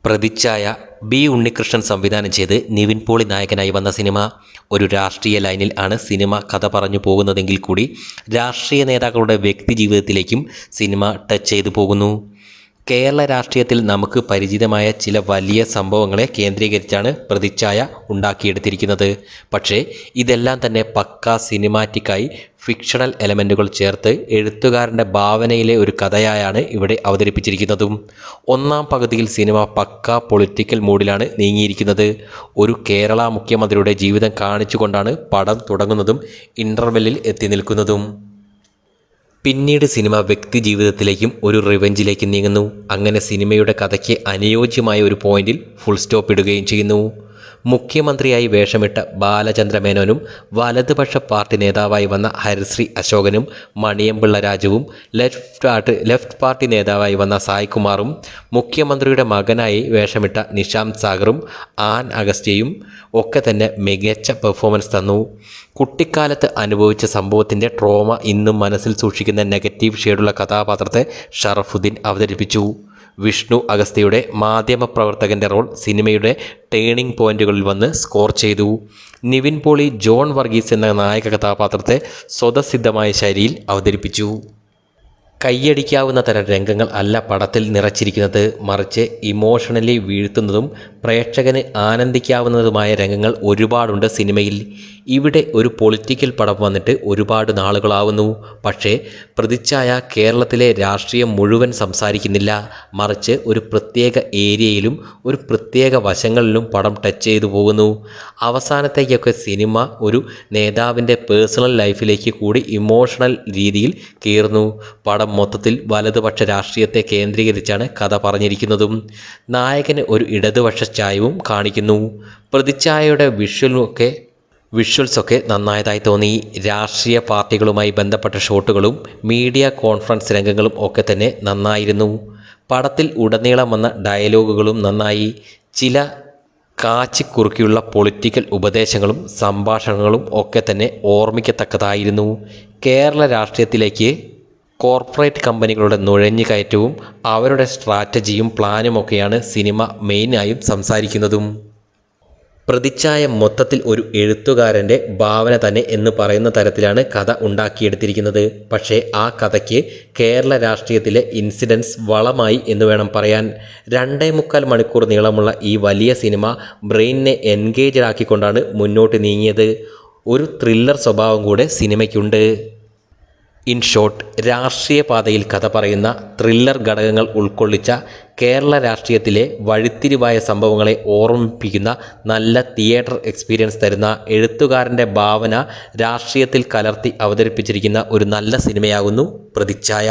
പ്രതിച്ഛായ ബി ഉണ്ണികൃഷ്ണൻ സംവിധാനം ചെയ്ത് നിവിൻ പോളി നായകനായി വന്ന സിനിമ. ഒരു രാഷ്ട്രീയ ലൈനിൽ ആണ് സിനിമ കഥ പറഞ്ഞു പോകുന്നതെങ്കിൽ കൂടി രാഷ്ട്രീയ നേതാക്കളുടെ വ്യക്തി ജീവിതത്തിലേക്കും സിനിമ ടച്ച് ചെയ്തു പോകുന്നു. കേരള രാഷ്ട്രീയത്തിൽ നമുക്ക് പരിചിതമായ ചില വലിയ സംഭവങ്ങളെ കേന്ദ്രീകരിച്ചാണ് പ്രതിച്ഛായ ഉണ്ടാക്കിയെടുത്തിരിക്കുന്നത്. പക്ഷേ ഇതെല്ലാം തന്നെ പക്കാ സിനിമാറ്റിക്കായി ഫിക്ഷണൽ എലമെൻറ്റുകൾ ചേർത്ത് എഴുത്തുകാരൻ്റെ ഭാവനയിലെ ഒരു കഥയായാണ് ഇവിടെ അവതരിപ്പിച്ചിരിക്കുന്നതും. ഒന്നാം പകുതിയിൽ സിനിമ പക്കാ പൊളിറ്റിക്കൽ മൂഡിലാണ് നീങ്ങിയിരിക്കുന്നത്. ഒരു കേരള മുഖ്യമന്ത്രിയുടെ ജീവിതം കാണിച്ചുകൊണ്ടാണ് പടം തുടങ്ങുന്നതും ഇൻ്റർവെല്ലിൽ എത്തി നിൽക്കുന്നതും. പിന്നീട് സിനിമ വ്യക്തി ജീവിതത്തിലേക്കും ഒരു റിവെഞ്ചിലേക്കും നീങ്ങുന്നു. അങ്ങനെ സിനിമയുടെ കഥയ്ക്ക് അനുയോജ്യമായ ഒരു പോയിന്റിൽ ഫുൾ സ്റ്റോപ്പ് ഇടുകയും ചെയ്യുന്നു. മുഖ്യമന്ത്രിയായി വേഷമിട്ട ബാലചന്ദ്രമേനോനും വലതുപക്ഷ പാർട്ടി നേതാവായി വന്ന ഹരിശ്രീ അശോകനും മണിയമ്പിള്ള രാജുവും ലെഫ്റ്റ് പാർട്ടി നേതാവായി വന്ന സായ്കുമാറും മുഖ്യമന്ത്രിയുടെ മകനായി വേഷമിട്ട നിശാന്ത് സാഗറും ആൻ അഗസ്റ്റ്യയും ഒക്കെ തന്നെ മികച്ച പെർഫോമൻസ് തന്നു. കുട്ടിക്കാലത്ത് അനുഭവിച്ച സംഭവത്തിൻ്റെ ട്രോമ ഇന്നും മനസ്സിൽ സൂക്ഷിക്കുന്ന നെഗറ്റീവ് ഷെയ്ഡുള്ള കഥാപാത്രത്തെ ഷറഫുദ്ദീൻ അവതരിപ്പിച്ചു. വിഷ്ണു അഗസ്ത്യയുടെ മാധ്യമപ്രവർത്തകൻ്റെ റോൾ സിനിമയുടെ ടേണിംഗ് പോയിന്റുകളിൽ വന്ന് സ്കോർ ചെയ്തു. നിവിൻ പോളി ജോൺ വർഗീസ് എന്ന നായക കഥാപാത്രത്തെ സ്വതസിദ്ധമായ ശൈലിയിൽ അവതരിപ്പിച്ചു. കൈയടിക്കാവുന്ന തരം രംഗങ്ങൾ അല്ല പടത്തിൽ നിറച്ചിരിക്കുന്നത്, മറിച്ച് ഇമോഷണലി വീഴ്ത്തുന്നതും പ്രേക്ഷകന് ആനന്ദിക്കാവുന്നതുമായ രംഗങ്ങൾ ഒരുപാടുണ്ട് സിനിമയിൽ. ഇവിടെ ഒരു പൊളിറ്റിക്കൽ പടം വന്നിട്ട് ഒരുപാട് നാളുകളാവുന്നു. പക്ഷേ പ്രതിച്ഛായ കേരളത്തിലെ രാഷ്ട്രീയം മുഴുവൻ സംസാരിക്കുന്നില്ല, മറിച്ച് ഒരു പ്രത്യേക ഏരിയയിലും ഒരു പ്രത്യേക വശങ്ങളിലും പടം ടച്ച് ചെയ്തു പോകുന്നു. അവസാനത്തേക്കൊക്കെ സിനിമ ഒരു നേതാവിൻ്റെ പേഴ്സണൽ ലൈഫിലേക്ക് കൂടി ഇമോഷണൽ രീതിയിൽ കയറുന്നു. പടം മൊത്തത്തിൽ വലതുപക്ഷ രാഷ്ട്രീയത്തെ കേന്ദ്രീകരിച്ചാണ് കഥ പറഞ്ഞിരിക്കുന്നതും. നായകന് ഒരു ഇടതുപക്ഷ ചായവും കാണിക്കുന്നു. പ്രതിച്ഛായയുടെ വിഷ്വൽസൊക്കെ നന്നായതായി തോന്നി. രാഷ്ട്രീയ പാർട്ടികളുമായി ബന്ധപ്പെട്ട ഷോട്ടുകളും മീഡിയ കോൺഫറൻസ് രംഗങ്ങളും ഒക്കെ തന്നെ നന്നായിരുന്നു. പടത്തിൽ ഉടനീളം വന്ന ഡയലോഗുകളും നന്നായി. ചില കാച്ചിക്കുറുക്കിയുള്ള പൊളിറ്റിക്കൽ ഉപദേശങ്ങളും സംഭാഷണങ്ങളും ഒക്കെ തന്നെ ഓർമ്മിക്കത്തക്കതായിരുന്നു. കേരള രാഷ്ട്രീയത്തിലേക്ക് കോർപ്പറേറ്റ് കമ്പനികളുടെ നുഴഞ്ഞുകയറ്റവും അവരുടെ സ്ട്രാറ്റജിയും പ്ലാനുമൊക്കെയാണ് സിനിമ മെയിനായും സംസാരിക്കുന്നതും. പ്രതിച്ഛായ മൊത്തത്തിൽ ഒരു എഴുത്തുകാരൻ്റെ ഭാവന തന്നെ എന്ന് പറയുന്ന തരത്തിലാണ് കഥ ഉണ്ടാക്കിയെടുത്തിരിക്കുന്നത്. പക്ഷേ ആ കഥയ്ക്ക് കേരള രാഷ്ട്രീയത്തിലെ ഇൻസിഡൻസ് വളമായി എന്ന് വേണം പറയാൻ. 2.25 മണിക്കൂർ നീളമുള്ള ഈ വലിയ സിനിമ ബ്രെയിനിനെ എൻഗേജ്ഡ് ആക്കിക്കൊണ്ടാണ് മുന്നോട്ട് നീങ്ങിയത്. ഒരു ത്രില്ലർ സ്വഭാവം കൂടെ സിനിമയ്ക്കുണ്ട്. ഇൻ ഷോർട്ട്, രാഷ്ട്രീയ പാതയിൽ കഥ പറയുന്ന ത്രില്ലർ ഘടകങ്ങൾ ഉൾക്കൊള്ളിച്ച കേരള രാഷ്ട്രീയത്തിലെ വഴിത്തിരിവായ സംഭവങ്ങളെ ഓർമ്മിപ്പിക്കുന്ന നല്ല തിയേറ്റർ എക്സ്പീരിയൻസ് തരുന്ന എഴുത്തുകാരൻ്റെ ഭാവന രാഷ്ട്രീയത്തിൽ കലർത്തി അവതരിപ്പിച്ചിരിക്കുന്ന ഒരു നല്ല സിനിമയാകുന്നു പ്രതിച്ഛായ.